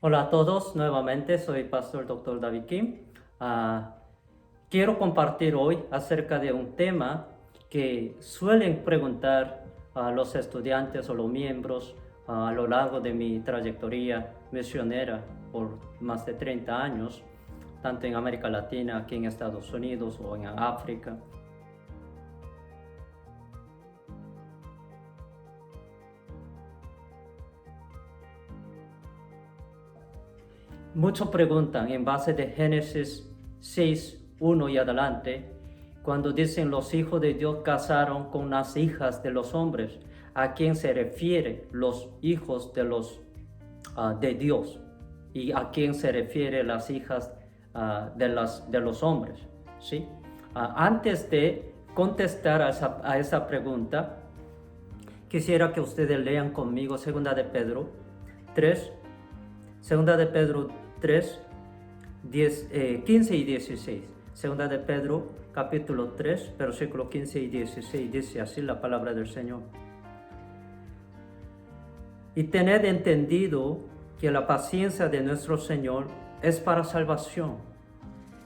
Hola a todos, nuevamente soy Pastor Dr. David Kim. Quiero compartir hoy acerca de un tema que suelen preguntar a los estudiantes o los miembros a lo largo de mi trayectoria misionera por más de 30 años, tanto en América Latina, aquí en Estados Unidos o en África. Muchos preguntan en base de Génesis 6:1 y adelante, cuando dicen los hijos de Dios casaron con las hijas de los hombres, ¿a quién se refiere los hijos de Dios? ¿Y a quién se refiere las hijas de los hombres? ¿Sí? Antes de contestar a esa pregunta, quisiera que ustedes lean conmigo 2 de Pedro 3, 2 de Pedro 3, 15 y 16. 2 de Pedro, capítulo 3, versículo 15 y 16, dice así la palabra del Señor. Y tened entendido que la paciencia de nuestro Señor es para salvación,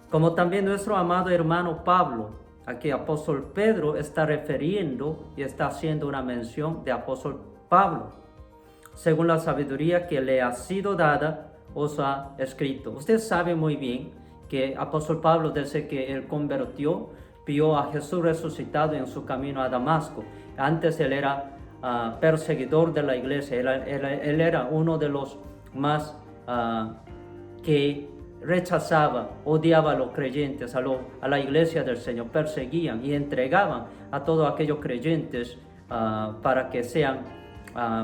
como también nuestro amado hermano Pablo, a quien apóstol Pedro está refiriendo y está haciendo una mención de apóstol Pablo, según la sabiduría que le ha sido dada, os ha escrito. Usted sabe muy bien que apóstol Pablo, desde que él convirtió, vio a Jesús resucitado en su camino a Damasco. Antes él era perseguidor de la iglesia, él era uno de los más que rechazaba, odiaba a los creyentes, a la iglesia del Señor, perseguían y entregaban a todos aquellos creyentes para que sean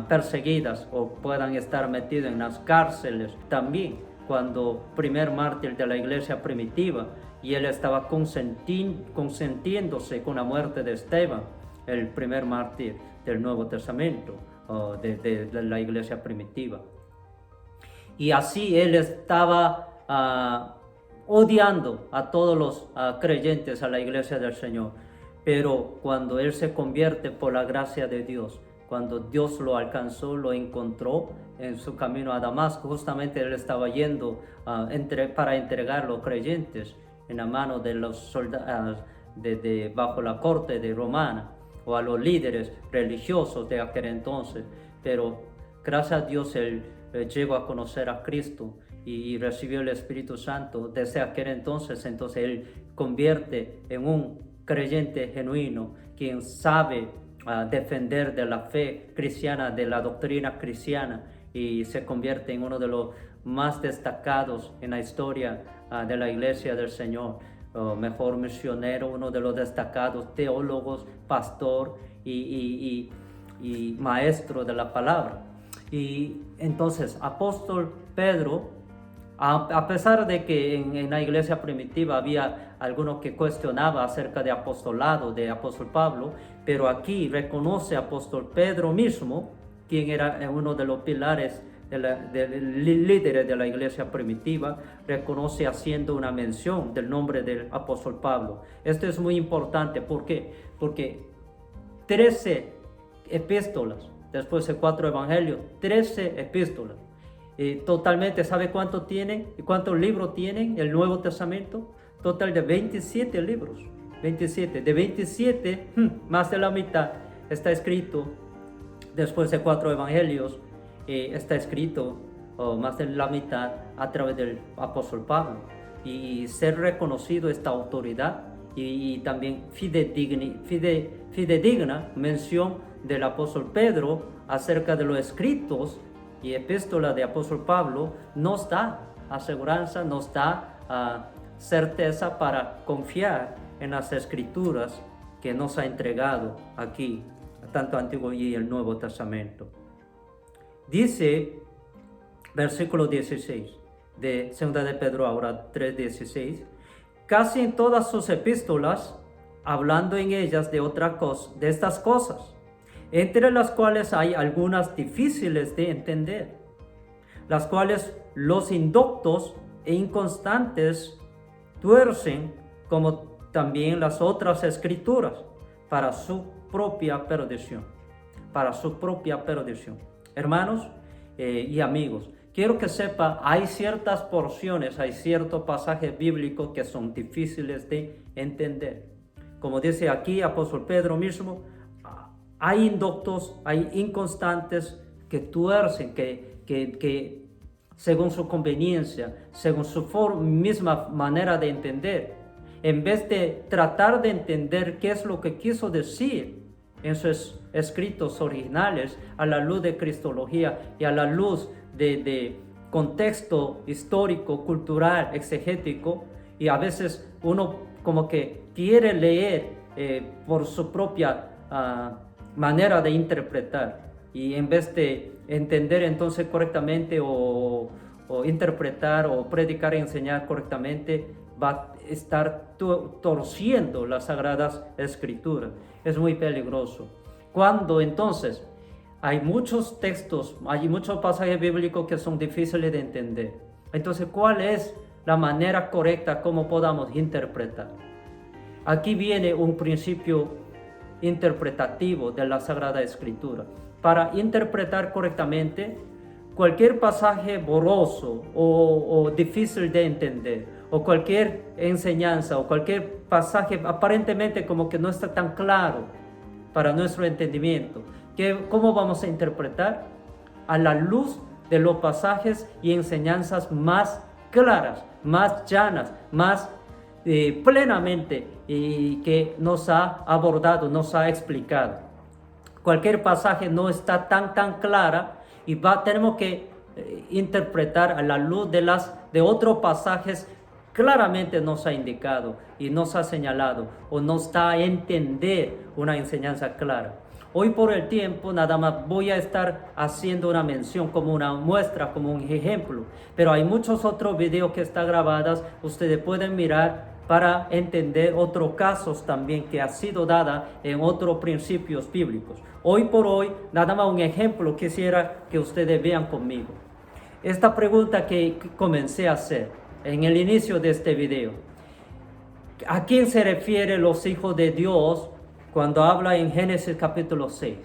perseguidas o puedan estar metidos en las cárceles. También cuando primer mártir de la iglesia primitiva, y él estaba consentiéndose con la muerte de Esteban, el primer mártir del Nuevo Testamento, de la iglesia primitiva. Y así él estaba odiando a todos los creyentes a la iglesia del Señor. Pero cuando él se convierte por la gracia de Dios, cuando Dios lo alcanzó, lo encontró en su camino a Damasco, justamente él estaba yendo para entregar a los creyentes en la mano de los soldados bajo la corte de romana, o a los líderes religiosos de aquel entonces. Pero gracias a Dios él llegó a conocer a Cristo y recibió el Espíritu Santo. Desde aquel entonces él convierte en un creyente genuino, quien sabe defender de la fe cristiana, de la doctrina cristiana, y se convierte en uno de los más destacados en la historia de la iglesia del Señor, mejor misionero, uno de los destacados teólogos, pastor y maestro de la palabra. Y entonces apóstol Pedro, a pesar de que en la iglesia primitiva había algunos que cuestionaban acerca de apostolado de apóstol Pablo, pero aquí reconoce apóstol Pedro mismo, quien era uno de los pilares líderes de la iglesia primitiva, reconoce haciendo una mención del nombre del apóstol Pablo. Esto es muy importante. ¿Por qué? Porque 13 epístolas, después de 4 evangelios, 13 epístolas. Totalmente, ¿sabe cuánto tiene? ¿Cuántos libros tienen el Nuevo Testamento? Total de 27 libros. 27. De 27, más de la mitad está escrito, después de 4 evangelios, está escrito más de la mitad a través del apóstol Pablo. Y ser reconocido esta autoridad y también fidedigna mención del apóstol Pedro acerca de los escritos y epístola de apóstol Pablo, nos da aseguranza, nos da certeza para confiar en las escrituras que nos ha entregado aquí, tanto Antiguo y el Nuevo Testamento. Dice, versículo 16 de 2 de Pedro, ahora 3:16, casi en todas sus epístolas, hablando en ellas de estas cosas, entre las cuales hay algunas difíciles de entender, las cuales los indoctos e inconstantes tuercen, como también las otras escrituras, para su propia perdición. Hermanos y amigos, quiero que sepa, hay ciertas porciones, hay ciertos pasajes bíblicos que son difíciles de entender. Como dice aquí apóstol Pedro mismo, hay inductos, hay inconstantes que tuercen, que según su conveniencia, según su misma manera de entender, en vez de tratar de entender qué es lo que quiso decir en sus escritos originales, a la luz de cristología y a la luz de contexto histórico, cultural, exegético, y a veces uno como que quiere leer por su propia manera de interpretar, y en vez de entender entonces correctamente o interpretar o predicar y enseñar correctamente, va a estar torciendo las sagradas escrituras. Es muy peligroso. Cuando entonces hay muchos textos, hay muchos pasajes bíblicos que son difíciles de entender, entonces ¿cuál es la manera correcta como podamos interpretar? Aquí viene un principio interpretativo de la Sagrada Escritura. Para interpretar correctamente, cualquier pasaje borroso o difícil de entender, o cualquier enseñanza o cualquier pasaje aparentemente como que no está tan claro para nuestro entendimiento, ¿cómo vamos a interpretar? A la luz de los pasajes y enseñanzas más claras, más llanas, más plenamente que nos ha abordado, nos ha explicado. Cualquier pasaje no está tan clara y tenemos que interpretar a la luz de otros pasajes. Claramente nos ha indicado y nos ha señalado o nos da a entender una enseñanza clara. Hoy por el tiempo nada más voy a estar haciendo una mención como una muestra, como un ejemplo, pero hay muchos otros videos que están grabados, ustedes pueden mirar para entender otros casos también que ha sido dada en otros principios bíblicos. Hoy por hoy, nada más un ejemplo quisiera que ustedes vean conmigo. Esta pregunta que comencé a hacer en el inicio de este video: ¿a quién se refiere los hijos de Dios cuando habla en Génesis capítulo 6?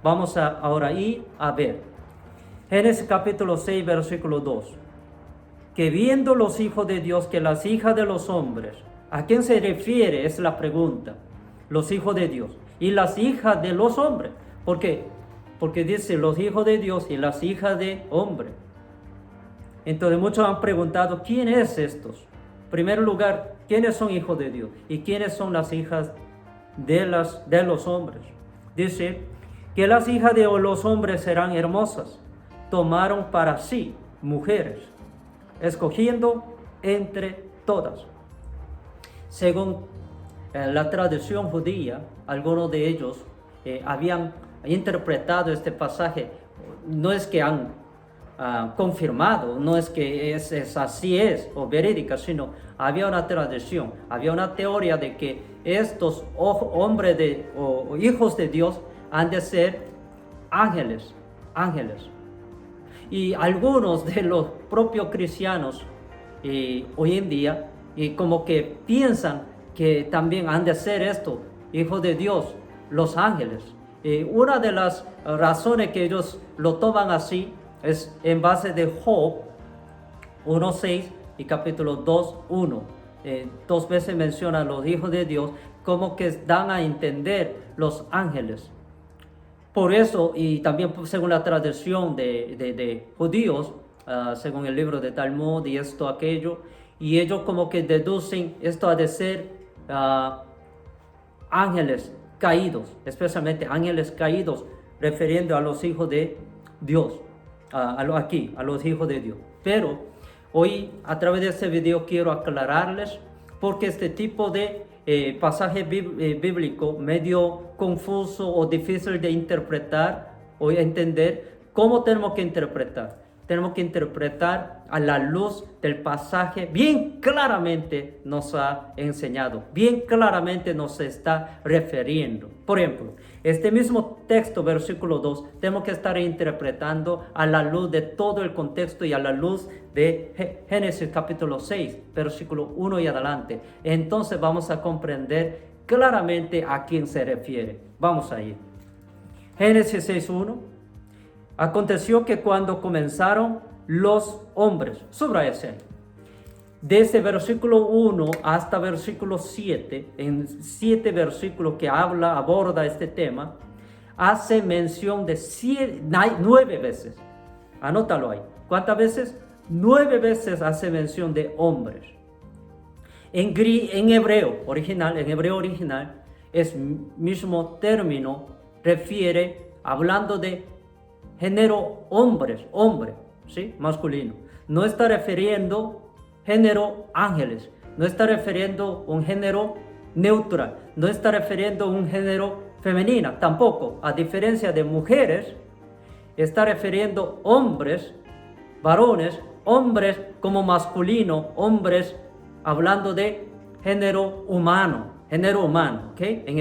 Vamos ahora ir a ver. Génesis capítulo 6, versículo 2. Que viendo los hijos de Dios que las hijas de los hombres, ¿a quién se refiere? Es la pregunta. Los hijos de Dios y las hijas de los hombres. ¿Por qué? Porque dice los hijos de Dios y las hijas de hombres. Entonces muchos han preguntado, ¿quién es estos? En primer lugar, ¿quiénes son hijos de Dios? ¿Y quiénes son las hijas de los hombres? Dice que las hijas de los hombres serán hermosas. Tomaron para sí mujeres, escogiendo entre todas. Según la tradición judía, algunos de ellos habían interpretado este pasaje. No es que han confirmado, no es que así es o verídica, sino había una tradición, había una teoría de que estos hombres o hijos de Dios han de ser ángeles. Y algunos de los propios cristianos hoy en día como que piensan que también han de ser esto, hijos de Dios, los ángeles. Una de las razones que ellos lo toman así es en base de Job 1:6 y capítulo 2:1. Dos veces menciona los hijos de Dios, como que dan a entender los ángeles. Por eso, y también según la tradición de judíos, según el libro de Talmud y esto, aquello, y ellos como que deducen esto a de ser ángeles caídos, especialmente ángeles caídos, refiriendo a los hijos de Dios, a los hijos de Dios. Pero hoy a través de este video quiero aclararles porque este tipo de pasaje bíblico medio confuso o difícil de interpretar o entender. ¿Cómo tenemos que interpretar? Tenemos que interpretar a la luz del pasaje. Bien claramente nos ha enseñado, bien claramente nos está refiriendo. Por ejemplo, este mismo texto, versículo 2, tenemos que estar interpretando a la luz de todo el contexto y a la luz de Génesis capítulo 6, versículo 1 y adelante. Entonces vamos a comprender claramente a quién se refiere. Vamos a ir. Génesis 6:1. Aconteció que cuando comenzaron los hombres. Subrayase. Desde versículo 1 hasta versículo 7, en 7 versículos que aborda este tema, hace mención de 9 veces. Anótalo ahí. ¿Cuántas veces? 9 veces hace mención de hombres. En hebreo original, es mismo término, refiere, hablando de género hombre, ¿sí? Masculino. No está refiriendo género ángeles, no está refiriendo un género neutral, no está refiriendo un género femenina, tampoco. A diferencia de mujeres, está refiriendo hombres, varones, hombres como masculino, hombres hablando de género humano, ¿ok? En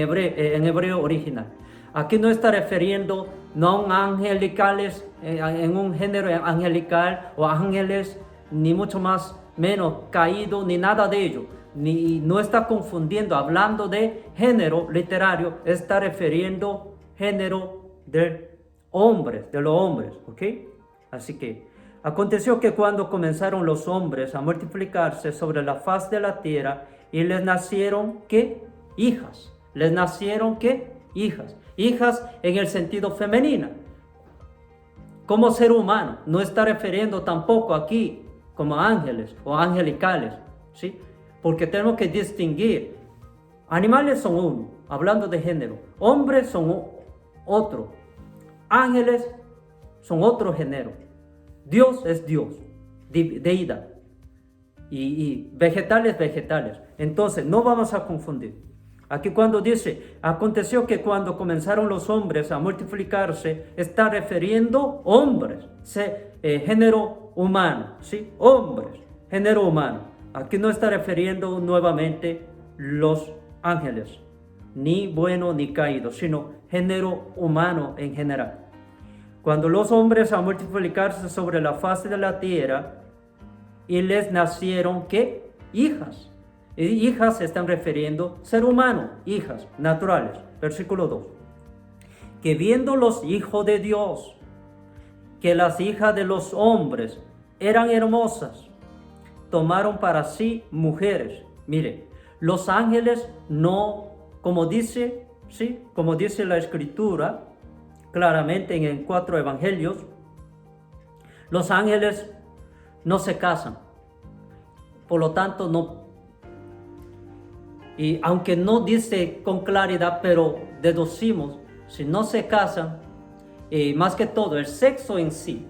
hebreo original. Aquí no está refiriendo no angelicales, en un género angelical o ángeles, ni mucho más menos caído, ni nada de ello. No está confundiendo, hablando de género literario, está refiriendo género de los hombres, ¿ok? Así que aconteció que cuando comenzaron los hombres a multiplicarse sobre la faz de la tierra, y les nacieron, ¿qué? Hijas. Les nacieron, ¿qué? Hijas. Hijas en el sentido femenino. Como ser humano, no está refiriendo tampoco aquí como ángeles o angelicales, ¿sí? Porque tenemos que distinguir. Animales son uno, hablando de género. Hombres son otro. Ángeles son otro género. Dios es Dios, deidad. Y vegetales. Entonces, no vamos a confundir. Aquí cuando dice, aconteció que cuando comenzaron los hombres a multiplicarse, está refiriendo hombres, género humano, ¿sí? Hombres, género humano. Aquí no está refiriendo nuevamente los ángeles, ni bueno ni caído, sino género humano en general. Cuando los hombres a multiplicarse sobre la faz de la tierra, y les nacieron, ¿qué? Hijas. Y hijas se están refiriendo ser humano, hijas naturales. Versículo 2. Que viendo los hijos de Dios, que las hijas de los hombres eran hermosas, tomaron para sí mujeres. Mire, los ángeles no, como dice la Escritura, claramente en 4 evangelios, los ángeles no se casan. Por lo tanto, no. Y aunque no dice con claridad, pero deducimos, si no se casan, más que todo, el sexo en sí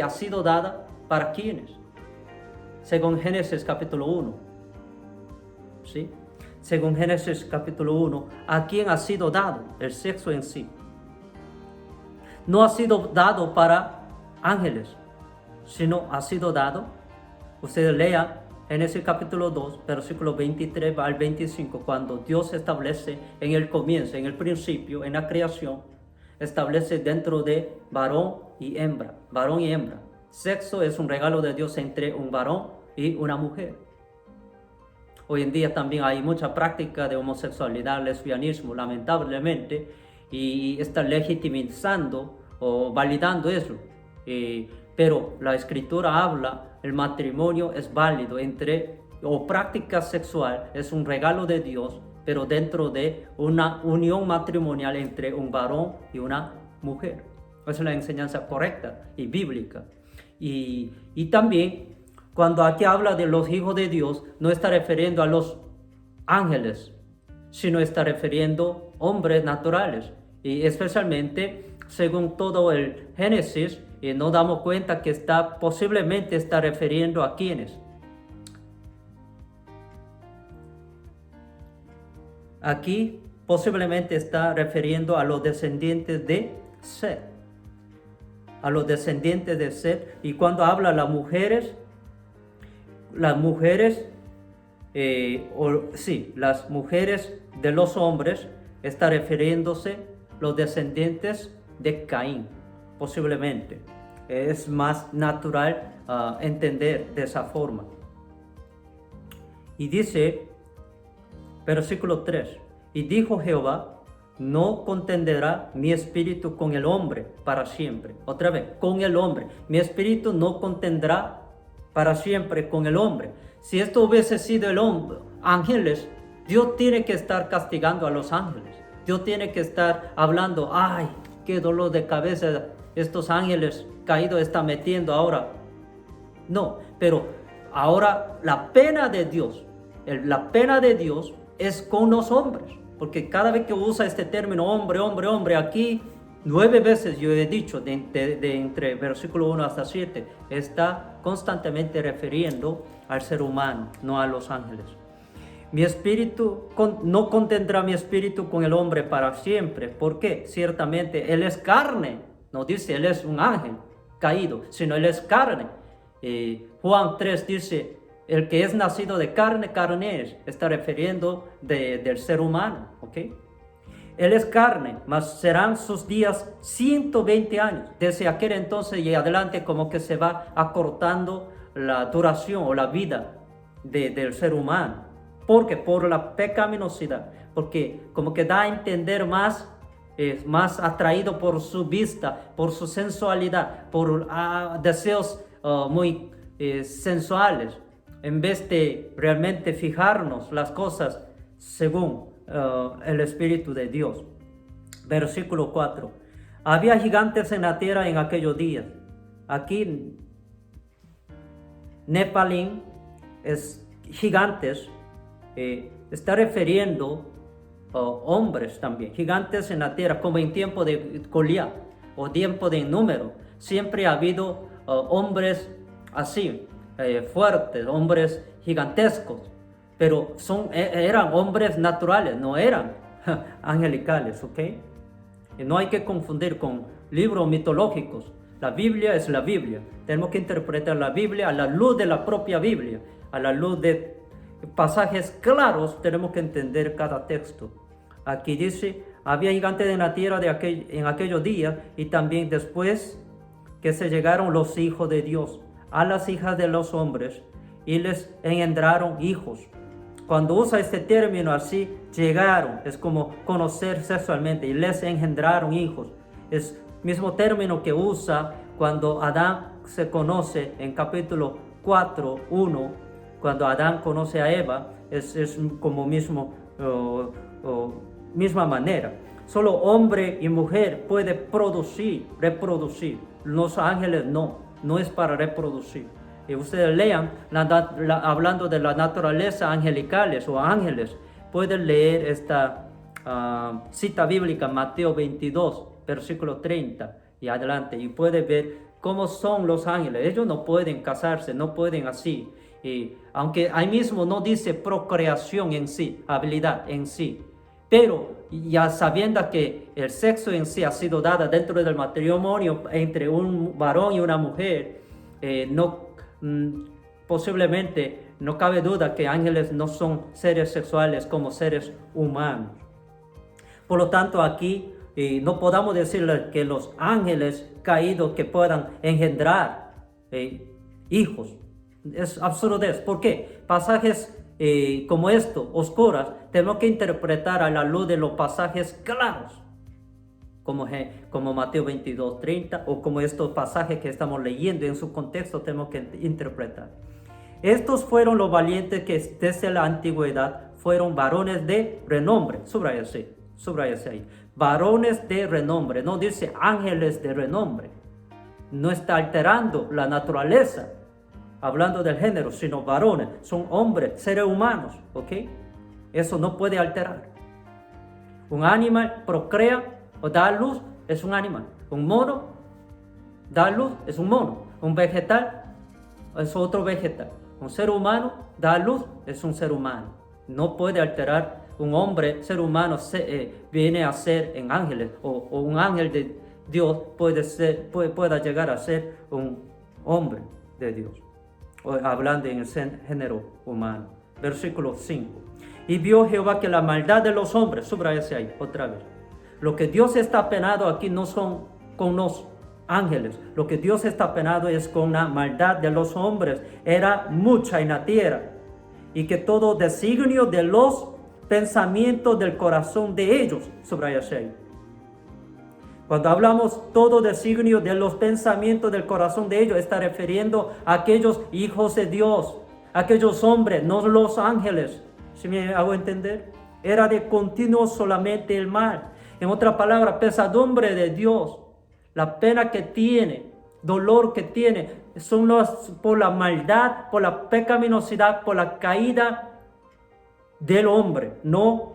ha sido dada para quienes, según Génesis capítulo 1, ¿sí? Según Génesis capítulo 1, ¿a quién ha sido dado el sexo en sí? No ha sido dado para ángeles, sino ha sido dado, ustedes lean Génesis capítulo 2, versículo 23 al 25, cuando Dios establece en el comienzo, en el principio, en la creación, establece dentro de varón y hembra. Sexo es un regalo de Dios entre un varón y una mujer. Hoy en día también hay mucha práctica de homosexualidad, lesbianismo, lamentablemente, y está legitimizando o validando eso. Pero la Escritura habla, el matrimonio es válido o práctica sexual es un regalo de Dios, pero dentro de una unión matrimonial entre un varón y una mujer. Esa es la enseñanza correcta y bíblica. Y también, cuando aquí habla de los hijos de Dios, no está refiriendo a los ángeles, sino está refiriendo a hombres naturales. Y especialmente, según todo el Génesis, y nos damos cuenta que posiblemente está refiriendo a quienes. Aquí posiblemente está refiriendo a los descendientes de Set. Y cuando habla las mujeres de los hombres, está refiriéndose los descendientes de Caín, posiblemente. Es más natural entender de esa forma. Y dice, versículo 3, y dijo Jehová, no contenderá mi espíritu con el hombre para siempre. Otra vez, con el hombre. Mi espíritu no contendrá para siempre con el hombre. Si esto hubiese sido el hombre, ángeles, Dios tiene que estar castigando a los ángeles. Dios tiene que estar hablando, ay, qué dolor de cabeza estos ángeles caídos están metiendo ahora. No, pero ahora la pena de Dios es con los hombres. Porque cada vez que usa este término hombre, hombre, hombre, aquí 9 veces yo he dicho, de entre versículo 1 hasta 7, está constantemente refiriendo al ser humano, no a los ángeles. Mi espíritu, no contendrá mi espíritu con el hombre para siempre. ¿Por qué? Ciertamente él es carne. No dice él es un ángel caído, sino él es carne. Juan 3 dice, el que es nacido de carne, carne es. Está refiriendo del ser humano, ¿ok? Él es carne, mas serán sus días 120 años. Desde aquel entonces y adelante como que se va acortando la duración o la vida del ser humano. ¿Por qué? Por la pecaminosidad. Porque como que da a entender más, más atraído por su vista, por su sensualidad, por deseos muy sensuales, en vez de realmente fijarnos las cosas según el Espíritu de Dios. Versículo 4. Había gigantes en la tierra en aquellos días. Aquí Nepalim es gigantes, está refiriendo hombres también, gigantes en la tierra, como en tiempo de Goliat o tiempo de número. Siempre ha habido hombres así, fuertes, hombres gigantescos, pero eran hombres naturales, no eran angelicales, ¿ok? Y no hay que confundir con libros mitológicos. La Biblia es la Biblia. Tenemos que interpretar la Biblia a la luz de la propia Biblia, a la luz de pasajes claros. Tenemos que entender cada texto. Aquí dice, había gigantes en la tierra en aquellos días, y también después que se llegaron los hijos de Dios a las hijas de los hombres y les engendraron hijos. Cuando usa este término así, llegaron, es como conocer sexualmente, y les engendraron hijos. Es mismo término que usa cuando Adán se conoce en capítulo 4, 1, cuando Adán conoce a Eva, es como misma manera. Solo hombre y mujer puede reproducir. Los ángeles no es para reproducir. Y ustedes lean, hablando de la naturaleza angelicales o ángeles, pueden leer esta cita bíblica, Mateo 22, versículo 30 y adelante, y pueden ver cómo son los ángeles. Ellos no pueden casarse, no pueden así. Y aunque ahí mismo no dice procreación en sí, habilidad en sí, pero ya sabiendo que el sexo en sí ha sido dado dentro del matrimonio entre un varón y una mujer, posiblemente no cabe duda que ángeles no son seres sexuales como seres humanos. Por lo tanto, aquí no podamos decirle que los ángeles caídos que puedan engendrar hijos. Es absurdez. ¿Por qué? Pasajes como esto, oscuras, tenemos que interpretar a la luz de los pasajes claros, como Mateo 22, 30, o como estos pasajes que estamos leyendo en su contexto tenemos que interpretar. Estos fueron los valientes que desde la antigüedad fueron varones de renombre. Subrayase ahí. Varones de renombre, no dice ángeles de renombre. No está alterando la naturaleza, hablando del género, sino varones, son hombres, seres humanos, ¿ok? Eso no puede alterar. Un animal procrea o da luz, es un animal. Un mono da luz, es un mono. Un vegetal es otro vegetal. Un ser humano da luz, es un ser humano. No puede alterar. Un hombre, ser humano, viene a ser en ángeles, o un ángel de Dios pueda llegar a ser un hombre de Dios, hablando en el género humano. Versículo 5. Y vio Jehová que la maldad de los hombres, subrayase ahí otra vez. Lo que Dios está penado aquí no son con los ángeles. Lo que Dios está penado es con la maldad de los hombres. Era mucha en la tierra. Y que todo designio de los pensamientos del corazón de ellos, subraya Shea. Cuando hablamos todo designio de los pensamientos del corazón de ellos, está refiriendo a aquellos hijos de Dios, aquellos hombres, no los ángeles. ¿Sí me hago entender? Era de continuo solamente el mal. En otra palabra, pesadumbre de Dios, la pena que tiene, dolor que tiene, son por la maldad, por la pecaminosidad, por la caída del hombre, no,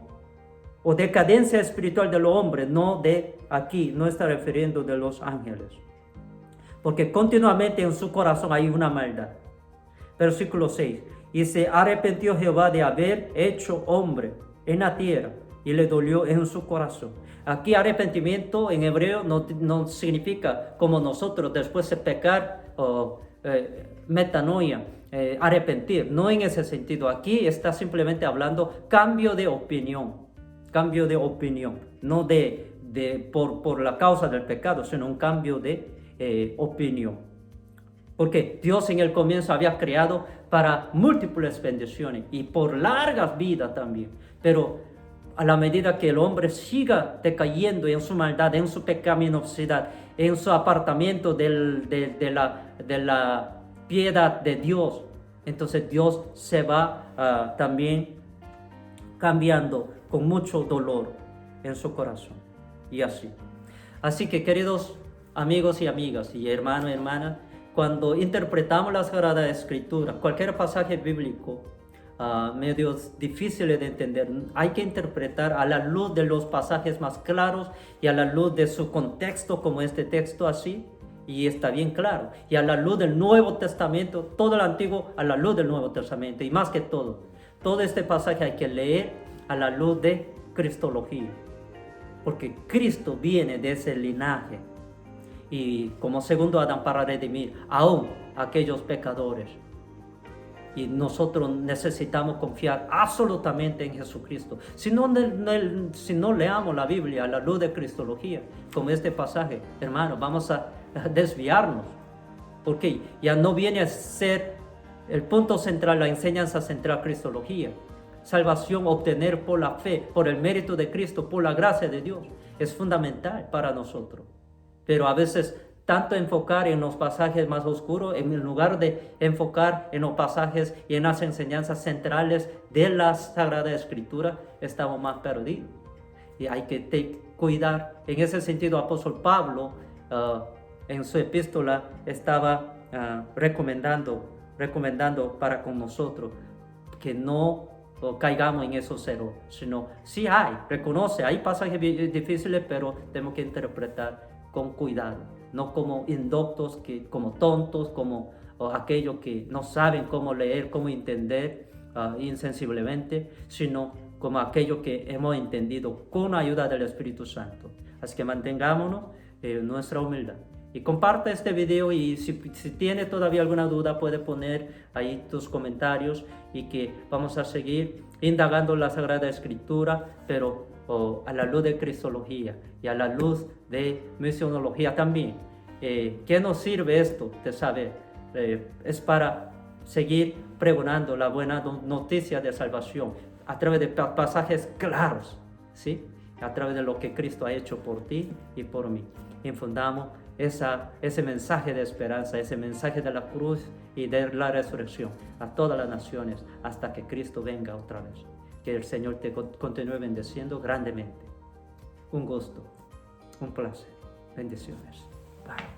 o decadencia espiritual del hombre, no de aquí, no está refiriendo de los ángeles. Porque continuamente en su corazón hay una maldad. Versículo 6. Y se arrepintió Jehová de haber hecho hombre en la tierra y le dolió en su corazón. Aquí arrepentimiento en hebreo no significa como nosotros después de pecar o metanoia, arrepentir. No en ese sentido. Aquí está simplemente hablando cambio de opinión. Cambio de opinión. No por la causa del pecado, sino un cambio de opinión. Porque Dios en el comienzo había creado para múltiples bendiciones y por largas vidas también. Pero a la medida que el hombre siga decayendo en su maldad, en su pecaminosidad, en su apartamiento de la piedad de Dios, entonces Dios se va también cambiando con mucho dolor en su corazón. Y así. Así que, queridos amigos y amigas, y hermanos y hermanas, cuando interpretamos la Sagrada Escritura, cualquier pasaje bíblico, medio difícil de entender, hay que interpretar a la luz de los pasajes más claros y a la luz de su contexto, como este texto así, y está bien claro. Y a la luz del Nuevo Testamento, todo el Antiguo a la luz del Nuevo Testamento, y más que todo este pasaje hay que leer a la luz de Cristología, porque Cristo viene de ese linaje. Y como segundo Adán para redimir aún aquellos pecadores. Y nosotros necesitamos confiar absolutamente en Jesucristo. Si no leamos la Biblia a la luz de Cristología, como este pasaje, hermanos, vamos a desviarnos. Porque ya no viene a ser el punto central, la enseñanza central, Cristología. Salvación, obtener por la fe, por el mérito de Cristo, por la gracia de Dios, es fundamental para nosotros. Pero a veces tanto enfocar en los pasajes más oscuros, en lugar de enfocar en los pasajes y en las enseñanzas centrales de la Sagrada Escritura, estamos más perdidos. Y hay que cuidar. En ese sentido, apóstol Pablo, en su epístola, estaba recomendando para con nosotros que no caigamos en esos errores, sino sí reconoce, hay pasajes difíciles, pero tenemos que interpretar con cuidado, no como indoctos, como tontos, como aquellos que no saben cómo leer, cómo entender insensiblemente, sino como aquellos que hemos entendido con la ayuda del Espíritu Santo. Así que mantengámonos en nuestra humildad. Y comparte este video, y si tiene todavía alguna duda puede poner ahí tus comentarios, y que vamos a seguir indagando la Sagrada Escritura, pero a la luz de Cristología y a la luz de misionología también. ¿Qué nos sirve esto de saber? Es para seguir pregonando la buena noticia de salvación a través de pasajes claros, ¿sí? A través de lo que Cristo ha hecho por ti y por mí. Infundamos ese mensaje de esperanza, ese mensaje de la cruz y de la resurrección a todas las naciones hasta que Cristo venga otra vez. Que el Señor te continúe bendeciendo grandemente. Un gusto, un placer. Bendiciones. Bye.